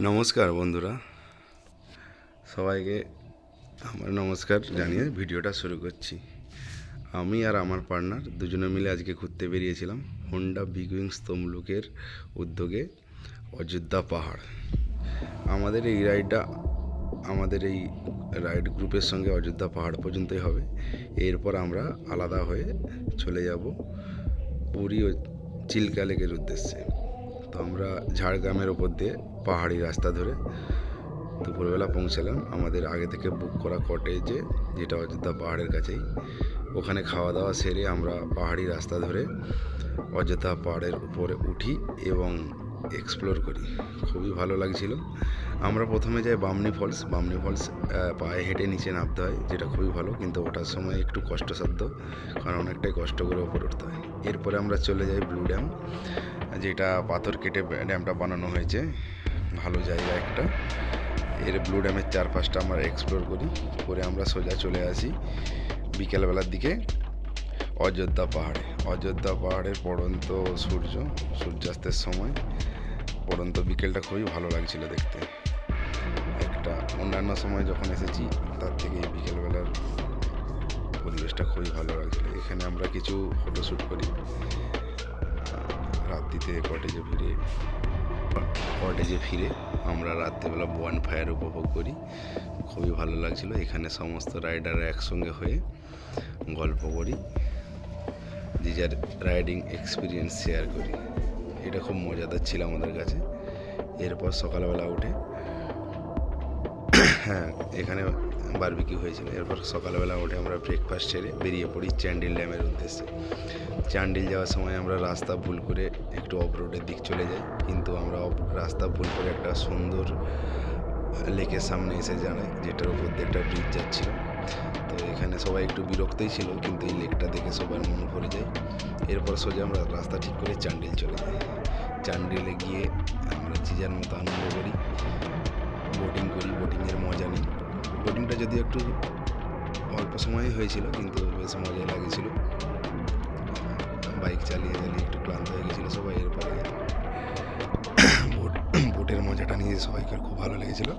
নমস্কার বন্ধুরা, সবাইকে আমার নমস্কার জানিয়ে ভিডিওটা শুরু করছি। আমি আর আমার পার্টনার দুজনে মিলে আজকে ঘুরতে বেরিয়েছিলাম হোন্ডা বিগ উইংস তমলুকের উদ্যোগে অযোধ্যা পাহাড়। আমাদের এই রাইড গ্রুপের সঙ্গে অযোধ্যা পাহাড় পর্যন্তই হবে। এরপর আমরা আলাদা হয়ে চলে যাব পুরী ও চিল্কা লেকের উদ্দেশ্যে। তো আমরা ঝাড়গ্রামের ওপর দিয়ে পাহাড়ি রাস্তা ধরে দুপুরবেলা পৌঁছালাম আমাদের আগে থেকে বুক করা কটেজে, যেটা অযোধ্যা পাহাড়ের কাছেই। ওখানে খাওয়া দাওয়া সেরে আমরা পাহাড়ি রাস্তা ধরে অযোধ্যা পাহাড়ের উপরে উঠি এবং এক্সপ্লোর করি। খুবই ভালো লাগছিল। আমরা প্রথমে যাই বামনি ফলস। পায়ে হেঁটে নিচে নামতে হয়, যেটা খুবই ভালো, কিন্তু ওঠার সময় একটু কষ্টসাধ্য, কারণ অনেকটাই কষ্ট করে ওপরে উঠতে হয়। এরপরে আমরা চলে যাই ব্লু ড্যাম, যেটা পাথর কেটে ড্যামটা বানানো হয়েছে, ভালো জায়গা একটা। এর ব্লু ড্যামের চারপাশটা আমরা এক্সপ্লোর করি, করে আমরা সোজা চলে আসি বিকেলবেলার দিকে অযোধ্যা পাহাড়ের পড়ন্ত সূর্যাস্তের সময় পড়ন্ত বিকেলটা খুবই ভালো লাগছিল দেখতে। একটা অন্যান্য সময় যখন এসেছি তার থেকে বিকেলবেলার পরিবেশটা খুবই ভালো লাগছিল। এখানে আমরা কিছু ফটোশ্যুট করি রাত্রিতে কটেজে ফিরে আমরা রাত্রিবেলা বনফায়ার উপভোগ করি। খুবই ভালো লাগছিল। এখানে সমস্ত রাইডাররা একসঙ্গে হয়ে গল্প করি, যে যার রাইডিং এক্সপিরিয়েন্স শেয়ার করি। এটা খুব মজাদার ছিল আমাদের কাছে। এরপর সকালবেলা উঠে এখানে বারবিকিউ হয়েছিল। এরপর সকালবেলা উঠে আমরা ব্রেকফাস্ট সেরে বেরিয়ে পড়ি চ্যান্ডিল ড্যামের উদ্দেশ্যে। চ্যান্ডিল যাওয়ার সময় আমরা রাস্তা ভুল করে একটু অফ রোডের দিক চলে যাই, কিন্তু আমরা রাস্তা ভুল করে একটা সুন্দর লেকের সামনে এসে দাঁড়াই, যেটার উপর দিয়ে একটা ব্রিজ যাচ্ছিল। তো এখানে সবাই একটু বিরক্তই ছিল, কিন্তু এই লেকটা দেখে সবার মন ভরে যায়। এরপর সোজা আমরা রাস্তা ঠিক করে চান্ডিল চলে যাই। চান্ডিলে গিয়ে আমরা যে যার মতো আনন্দ করি, বোটিং করি, বোটিংয়ের মজা নিই। বোটিংটা যদিও একটু অল্প সময়ে হয়েছিল, কিন্তু বেশ মজাই লাগেছিল। বাইক চালিয়ে একটু ক্লান্ত হয়ে গেছিলো সবাই। এরপরে বোটের মজাটা নিয়ে সবাইকে খুব ভালো লেগেছিল।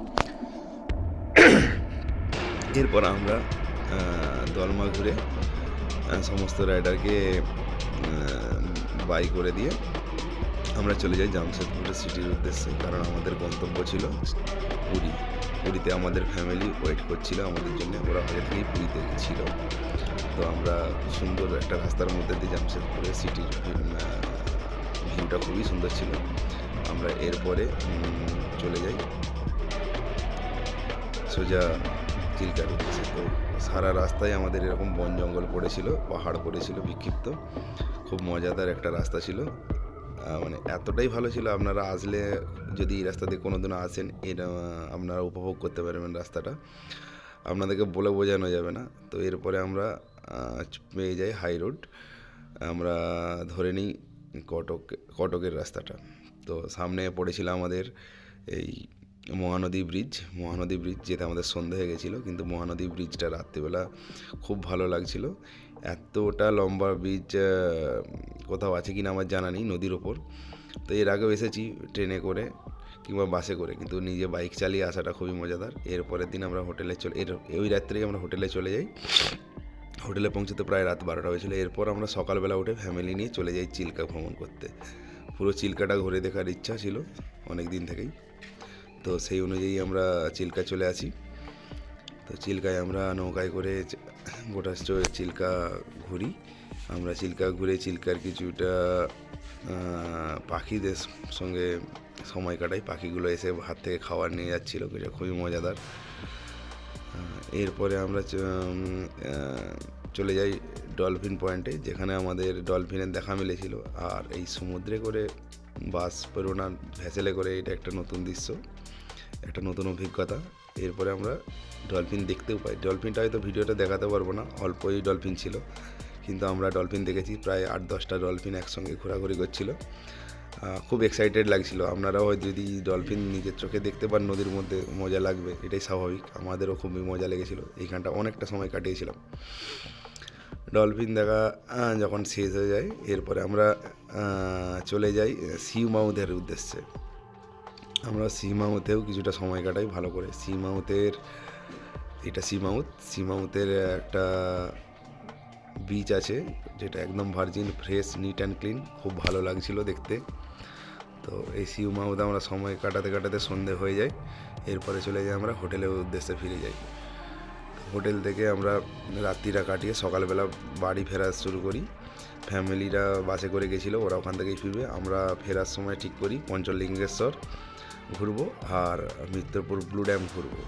এরপর আমরা দলমা ঘুরে সমস্ত রাইডারকে বাই করে দিয়ে আমরা চলে যাই জামশেদপুরের সিটির উদ্দেশ্যে, কারণ আমাদের গন্তব্য ছিল পুরীতে আমাদের ফ্যামিলি ওয়েট করছিল আমাদের জন্য। ওরা আগে থেকেই পুরীতে ছিল। তো আমরা সুন্দর একটা রাস্তার মধ্যে দিয়ে জামশেদপুরের সিটির ভিউটা খুবই সুন্দর ছিল। আমরা এরপরে চলে যাই সোজা চিল্কার উদ্দেশ্যে। তো সারা রাস্তায় আমাদের এরকম বন জঙ্গল পড়েছিল, পাহাড় পড়েছিল বিক্ষিপ্ত। খুব মজাদার একটা রাস্তা ছিল, মানে এতটাই ভালো ছিল। আপনারা আসলে যদি এই রাস্তা দিয়ে কোনো দিনও আসেন, এটা আপনারা উপভোগ করতে পারবেন। রাস্তাটা আপনাদেরকে বলে বোঝানো যাবে না। তো এরপরে আমরা পেয়ে যাই হাই রোড। আমরা ধরে নিই কটকের রাস্তাটা। তো সামনে পড়েছিল আমাদের এই মহানদী ব্রিজ যেতে আমাদের সন্ধে হয়ে গেছিলো, কিন্তু মহানদী ব্রিজটা রাত্রিবেলা খুব ভালো লাগছিল। এতটা লম্বা ব্রিজ কোথাও আছে কিনা আমার জানা নেই নদীর ওপর। তো এর আগেও এসেছি ট্রেনে করে কিংবা বাসে করে, কিন্তু নিজে বাইক চালিয়ে আসাটা খুবই মজাদার। এরপরের দিন আমরা ওই রাত্রেই আমরা হোটেলে চলে যাই। হোটেলে পৌঁছতে প্রায় রাত 12টা হয়েছিল। এরপর আমরা সকালবেলা উঠে ফ্যামিলি নিয়ে চলে যাই চিল্কা ভ্রমণ করতে। পুরো চিল্কাটা ঘুরে দেখার ইচ্ছা ছিল অনেক দিন থেকেই। তো সেই অনুযায়ী আমরা চিল্কা চলে আসি। তো চিল্কায় আমরা নৌকায় করে গোটা চিল্কা ঘুরি। আমরা চিল্কা ঘুরে চিল্কার কিছুটা পাখিদের সঙ্গে সময় কাটাই। পাখিগুলো এসে হাত থেকে খাবার নিয়ে যাচ্ছিলো, যেটা খুবই মজাদার। এরপরে আমরা চলে যাই ডলফিন পয়েন্টে, যেখানে আমাদের ডলফিনের দেখা মিলেছিল। আর এই সমুদ্রে করে বাস পেরোনা ভ্যাসেলে করে, এটা একটা নতুন দৃশ্য, একটা নতুন অভিজ্ঞতা। এরপরে আমরা ডলফিন দেখতেও পাই। ডলফিনটা হয়তো ভিডিওটা দেখাতে পারবো না, অল্পই ডলফিন ছিল, কিন্তু আমরা ডলফিন দেখেছি। প্রায় 8-10টা ডলফিন একসঙ্গে ঘোরাঘুরি করছিল। খুব এক্সাইটেড লাগছিল। আপনারাও হয়তো যদি ডলফিন নিজের চোখে দেখতে পান নদীর মধ্যে, মজা লাগবে, এটাই স্বাভাবিক। আমাদেরও খুবই মজা লেগেছিল। এইখানটা অনেকটা সময় কাটিয়েছিলাম। ডলফিন দেখা যখন শেষ হয়ে যায়, এরপরে আমরা চলে যাই সিউ মাউথের উদ্দেশ্যে। আমরা সি মাউথেও কিছুটা সময় কাটাই ভালো করে। এটা সি মাউথের একটা বিচ আছে যেটা একদম virgin, fresh, neat and clean, খুব ভালো লাগছিল দেখতে। তো এই সি মাউথে আমরা সময় কাটাতে কাটাতে সন্ধে হয়ে যায়। এরপরে চলে যাই আমরা হোটেলের উদ্দেশ্যে ফিরে যাই। হোটেল থেকে আমরা রাত্রিটা কাটিয়ে সকালবেলা বাড়ি ফেরা শুরু করি। ফ্যামিলিরা বাসে করে গেছিলো, ওরা ওখান থেকেই ফিরবে। আমরা ফেরার সময় ঠিক করি পঞ্চলিঙ্গেশ্বর ঘুরবো আর মিত্রপুর ব্লু ড্যাম ঘুরবো।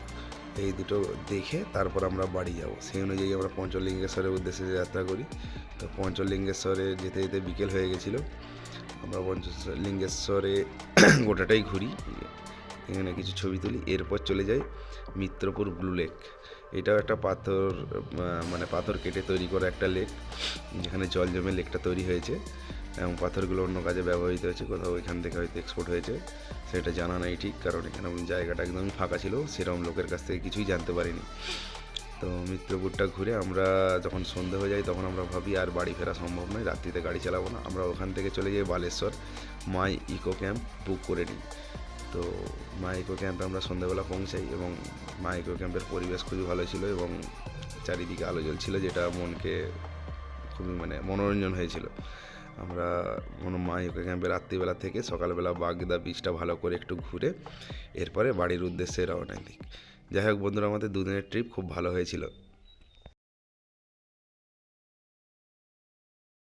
এই দুটো দেখে তারপর আমরা বাড়ি যাব। সেই অনুযায়ী আমরা পঞ্চলিঙ্গেশ্বরের উদ্দেশ্যে যাত্রা করি। তো পঞ্চলিঙ্গেশ্বরে যেতে যেতে বিকেল হয়ে গেছিলো। আমরা পঞ্চলিঙ্গেশ্বরে গোটাটাই ঘুরি, এখানে কিছু ছবি তুলি। এরপর চলে যাই মিত্রপুর ব্লু লেক। এটাও একটা পাথর কেটে তৈরি করা একটা লেক, যেখানে জল জমে লেকটা তৈরি হয়েছে এবং পাথরগুলো অন্য কাজে ব্যবহৃত হয়েছে, কোথাও এখান থেকে হয়তো এক্সপোর্ট হয়েছে, সেটা জানা নেই ঠিক, কারণ এখানে জায়গাটা একদমই ফাঁকা ছিল, সেরকম লোকের কাছ থেকে কিছুই জানতে পারিনি। তো মিত্রপুরটা ঘুরে আমরা যখন সন্ধে হয়ে যায় তখন আমরা ভাবি আর বাড়ি ফেরা সম্ভব নয়, রাত্রিতে গাড়ি চালাবো না। আমরা ওখান থেকে চলে যাই বালেশ্বর, মাই ইকো ক্যাম্প বুক করে নিই। তো মাই ইকো ক্যাম্পে আমরা সন্ধ্যাবেলা পৌঁছাই এবং মাই ইকো ক্যাম্পের পরিবেশ খুবই ভালো ছিল এবং চারিদিকে আলো জ্বলছিল, যেটা মনকে খুবই মনোরঞ্জন হয়েছিল। আমরা মাই ইকো ক্যাম্পে রাত্রিবেলা থেকে সকালবেলা বাগদা বিচটা ভালো করে একটু ঘুরে এরপরে বাড়ির উদ্দেশ্যে রওনা দিই। যাই হোক বন্ধুরা, আমাদের দুদিনের ট্রিপ খুব ভালো হয়েছিল।